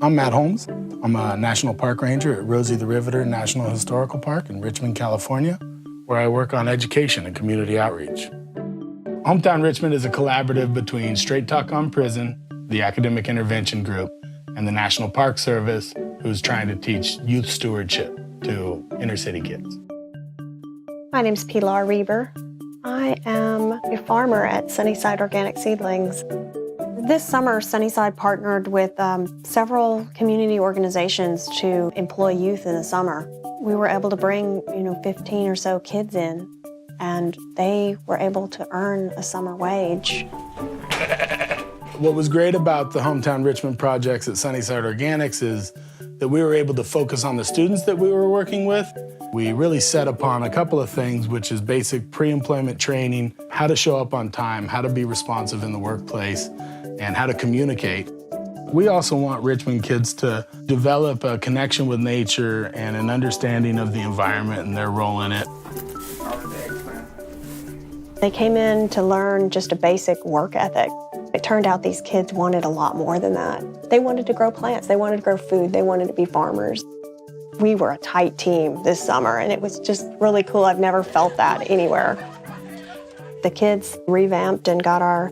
I'm Matt Holmes. I'm a National Park Ranger at Rosie the Riveter National Historical Park in Richmond, California, where I work on education and community outreach. Hometown Richmond is a collaborative between Straight Talk on Prison, the Academic Intervention Group, and the National Park Service, who's trying to teach youth stewardship to inner city kids. My name's Pilar Reber. I am a farmer at Sunnyside Organic Seedlings. This summer, Sunnyside partnered with several community organizations to employ youth in the summer. We were able to bring, 15 or so kids in, and they were able to earn a summer wage. What was great about the Hometown Richmond projects at Sunnyside Organics is that we were able to focus on the students that we were working with. We really set upon a couple of things, which is basic pre-employment training, how to show up on time, how to be responsive in the workplace, and how to communicate. We also want Richmond kids to develop a connection with nature and an understanding of the environment and their role in it. They came in to learn just a basic work ethic. It turned out these kids wanted a lot more than that. They wanted to grow plants, they wanted to grow food, they wanted to be farmers. We were a tight team this summer, and it was just really cool. I've never felt that anywhere. The kids revamped and got our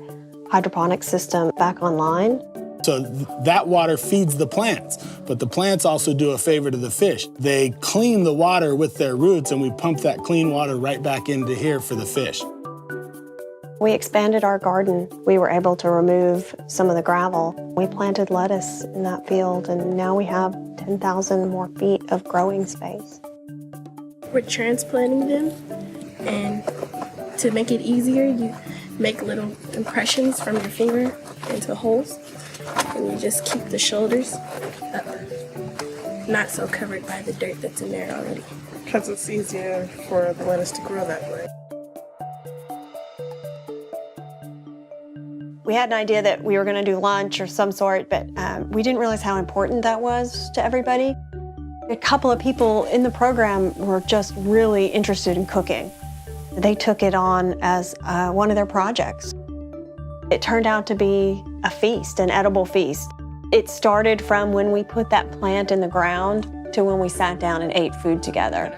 hydroponic system back online. So that water feeds the plants, but the plants also do a favor to the fish. They clean the water with their roots, and we pump that clean water right back into here for the fish. We expanded our garden. We were able to remove some of the gravel. We planted lettuce in that field, and now we have 10,000 more feet of growing space. We're transplanting them, and to make it easier, you make little impressions from your finger into holes, and you just keep the shoulders up, not so covered by the dirt that's in there already. Because it's easier for the lettuce to grow that way. We had an idea that we were going to do lunch or some sort, but we didn't realize how important that was to everybody. A couple of people in the program were just really interested in cooking. They took it on as one of their projects. It turned out to be a feast, an edible feast. It started from when we put that plant in the ground to when we sat down and ate food together.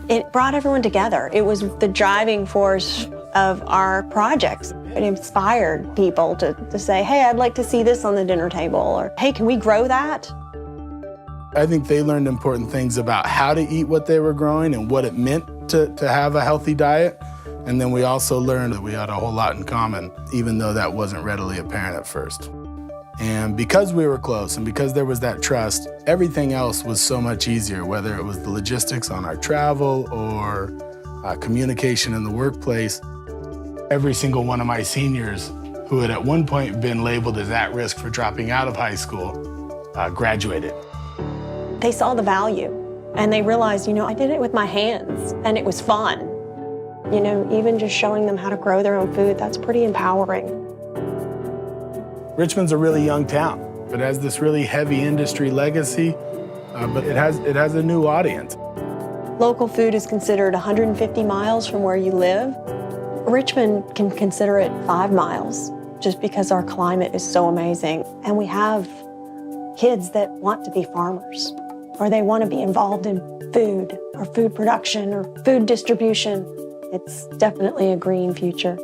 It brought everyone together. It was the driving force of our projects. It inspired people to say, hey, I'd like to see this on the dinner table, or hey, can we grow that? I think they learned important things about how to eat what they were growing and what it meant to have a healthy diet. And then we also learned that we had a whole lot in common, even though that wasn't readily apparent at first. And because we were close and because there was that trust, everything else was so much easier, whether it was the logistics on our travel or communication in the workplace. Every single one of my seniors who had at one point been labeled as at risk for dropping out of high school graduated. They saw the value, and they realized, I did it with my hands, and it was fun. Even just showing them how to grow their own food, that's pretty empowering. Richmond's a really young town. It has this really heavy industry legacy, but it has a new audience. Local food is considered 150 miles from where you live. Richmond can consider it 5 miles, just because our climate is so amazing. And we have kids that want to be farmers, or they want to be involved in food, or food production, or food distribution. It's definitely a green future.